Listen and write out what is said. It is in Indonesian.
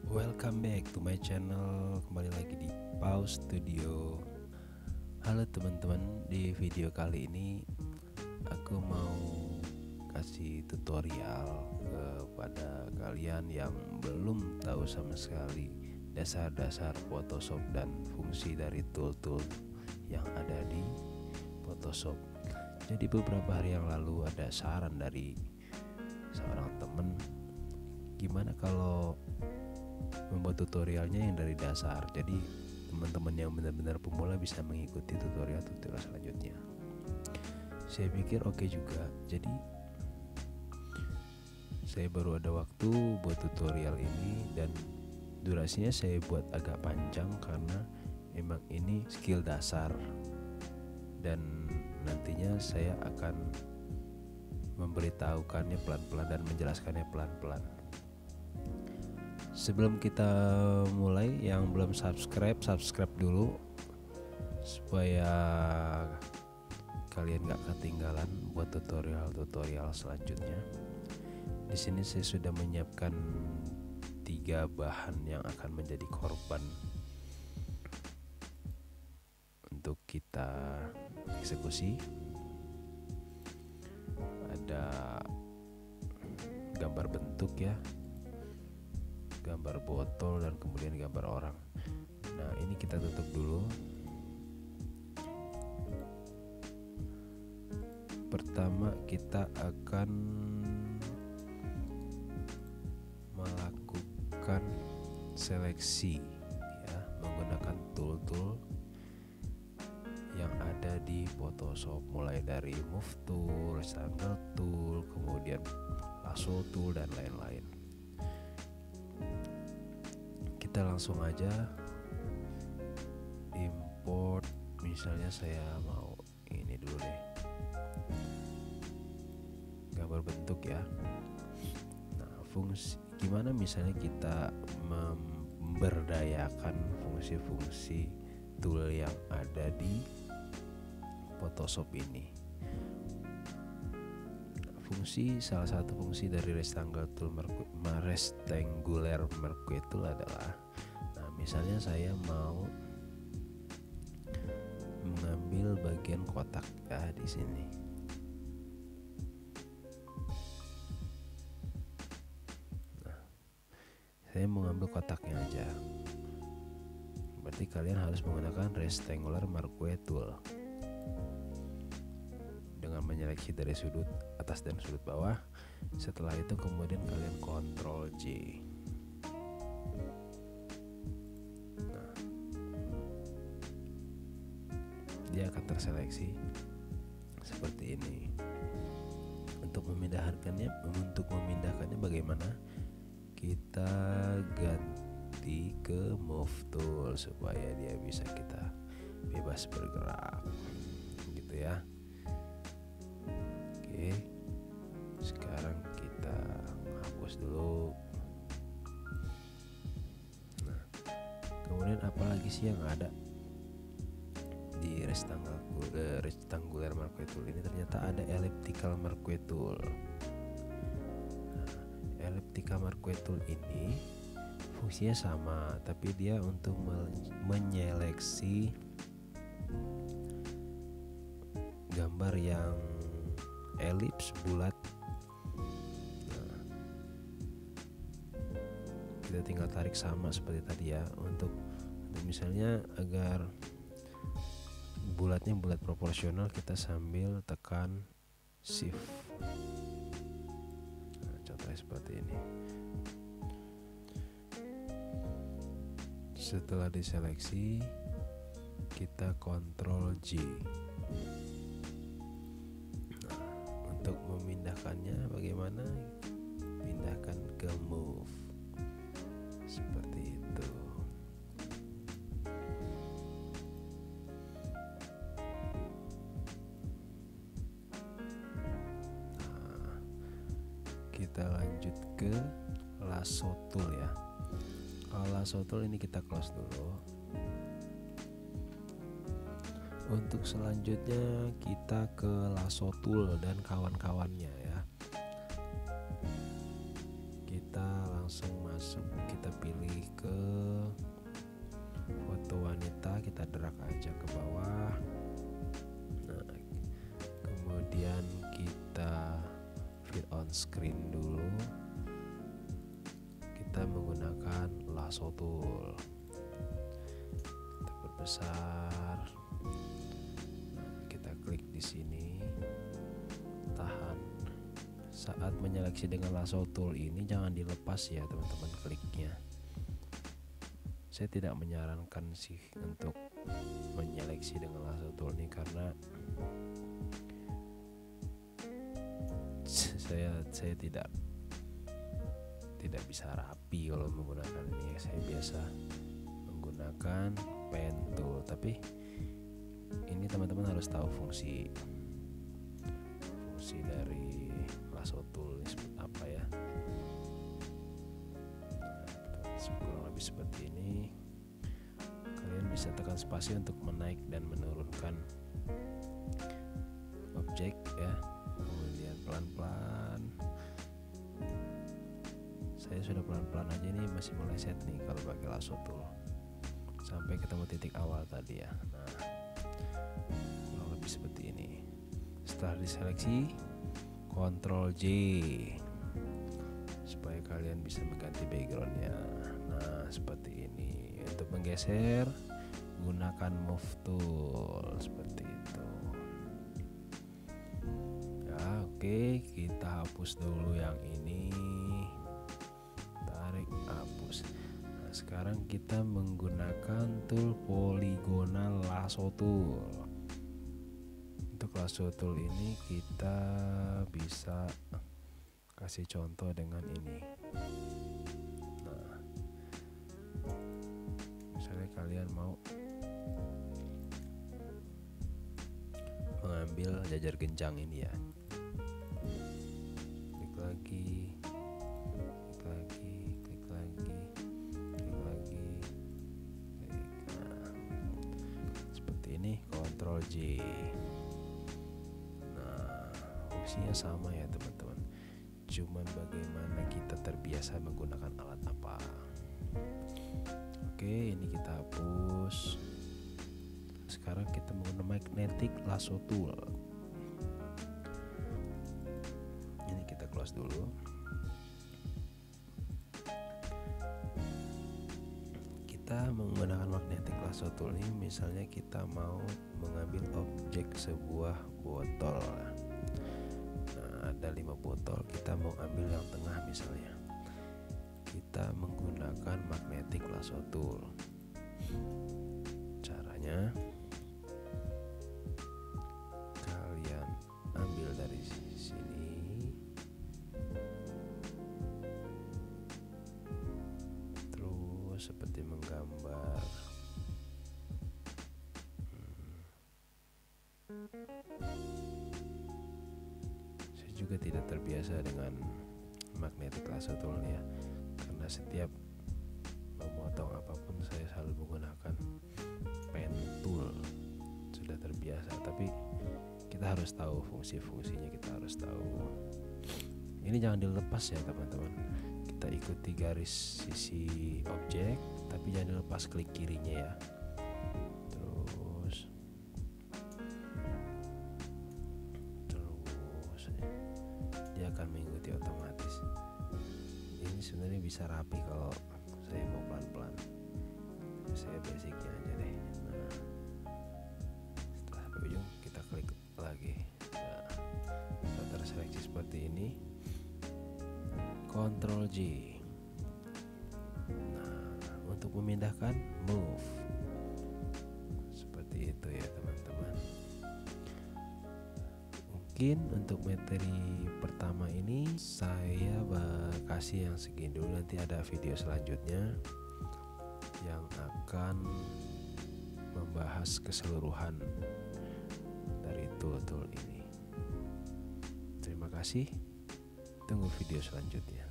Welcome back to my channel. Kembali lagi di Pau Studio. Halo teman-teman, di video kali ini aku mau kasih tutorial kepada kalian yang belum tahu sama sekali dasar-dasar Photoshop dan fungsi dari tool-tool yang ada di Photoshop. Jadi beberapa hari yang lalu ada saran dari seorang teman, gimana kalau membuat tutorialnya yang dari dasar, jadi teman-teman yang benar-benar pemula bisa mengikuti tutorial selanjutnya. Saya pikir oke juga, jadi saya baru ada waktu buat tutorial ini dan durasinya saya buat agak panjang karena emang ini skill dasar dan nantinya saya akan memberitahukannya pelan-pelan dan menjelaskannya pelan-pelan. Sebelum kita mulai, yang belum subscribe dulu supaya kalian gak ketinggalan buat tutorial selanjutnya. Di sini saya sudah menyiapkan 3 bahan yang akan menjadi korban untuk kita eksekusi. Ada gambar bentuk ya, gambar botol, dan kemudian gambar orang. Nah, ini kita tutup dulu. Pertama kita akan melakukan seleksi ya, menggunakan tool-tool yang ada di Photoshop, mulai dari Move Tool, Rectangle Tool, kemudian Lasso Tool, dan lain-lain. Kita langsung aja import. Misalnya saya mau ini dulu deh, gambar bentuk ya. Nah, fungsi gimana misalnya kita memberdayakan fungsi-fungsi tool yang ada di Photoshop ini. Salah satu fungsi dari rectangular marquee tool adalah, nah misalnya saya mau mengambil bagian kotak ya di sini. Nah, saya mau ngambil kotaknya aja. Berarti kalian harus menggunakan rectangular marquee tool dengan menyeleksi dari sudut atas dan sudut bawah. Setelah itu kemudian kalian Ctrl J. Nah, dia akan terseleksi seperti ini. Untuk memindahkannya bagaimana? Kita ganti ke Move Tool supaya dia bisa kita bebas bergerak gitu ya. Oke, sekarang kita hapus dulu. Nah, kemudian apalagi sih yang ada di rectangular marquee tool ini? Ternyata ada elliptical marquee tool. Nah, elliptical marquee tool ini fungsinya sama, tapi dia untuk menyeleksi gambar yang elips, bulat. Nah, kita tinggal tarik sama seperti tadi ya, untuk misalnya agar bulatnya bulat proporsional, kita sambil tekan shift. Nah, contohnya seperti ini. Setelah diseleksi, kita Ctrl J. Untuk memindahkannya bagaimana? Pindahkan ke Move seperti itu. Nah, kita lanjut ke Lasso Tool ya. Kalau Lasso Tool ini kita close dulu. Untuk selanjutnya kita ke Lasso Tool dan kawan-kawannya ya. kita pilih ke foto wanita, kita drag aja ke bawah. Nah, kemudian kita fit on screen dulu. Kita menggunakan lasso tool. Kita perbesar. Kita klik di sini. Tahan. Saat menyeleksi dengan lasso tool ini jangan dilepas ya teman-teman kliknya. Saya tidak menyarankan sih untuk menyeleksi dengan lasso tool ini karena saya tidak bisa rapi kalau menggunakan ini. Saya biasa menggunakan pen tool, tapi ini teman-teman harus tahu fungsi dari lasso tool ini seperti apa ya. Kurang lebih seperti ini. Kalian bisa tekan spasi untuk menaik dan menurunkan objek ya. Kemudian pelan-pelan. Saya sudah pelan-pelan aja, ini masih meleset nih kalau pakai lasso tool sampai ketemu titik awal tadi ya. Nah, kurang lebih seperti ini. Setelah diseleksi, Ctrl J supaya kalian bisa mengganti backgroundnya. Nah, seperti ini. Untuk menggeser, gunakan move tool seperti itu. Ya, oke, kita hapus dulu yang ini. Tarik, hapus. Nah, sekarang kita menggunakan tool polygonal lasso tool. Untuk lasso tool ini kita bisa kasih contoh dengan ini. Nah, misalnya kalian mau mengambil jajar genjang ini ya, klik lagi, nah, seperti ini. Ctrl J. Nah, fungsinya sama ya teman-teman, cuman bagaimana kita terbiasa menggunakan alat apa. Oke, ini kita hapus. Sekarang kita menggunakan magnetic lasso tool. Ini kita close dulu. Kita menggunakan magnetic lasso tool ini, misalnya kita mau mengambil objek sebuah botol. Nah, ada 5 botol, kita mau ambil yang tengah misalnya. Kita menggunakan magnetic lasso tool. Caranya, kalian ambil dari sini, terus seperti menggambar. Saya juga tidak terbiasa dengan magnetic lasso tool ya, karena setiap memotong apapun saya selalu menggunakan pen tool. Sudah terbiasa, tapi kita harus tahu fungsi-fungsinya, kita harus tahu. Ini jangan dilepas ya teman-teman. Kita ikuti garis sisi objek, tapi jangan dilepas klik kirinya ya. Terus dia akan mengikuti otomatis. Ini sebenarnya bisa rapi kalau saya mau pelan-pelan. Saya basicnya aja deh. Nah, setelah sampai ujung kita klik lagi. Nah, setelah terseleksi seperti ini, Ctrl J. Nah, untuk memindahkan move. Seperti itu ya teman-teman. Mungkin untuk materi pertama ini saya kasih yang segini dulu. Nanti ada video selanjutnya yang akan membahas keseluruhan dari tool-tool ini. Terima kasih. Tunggu video selanjutnya.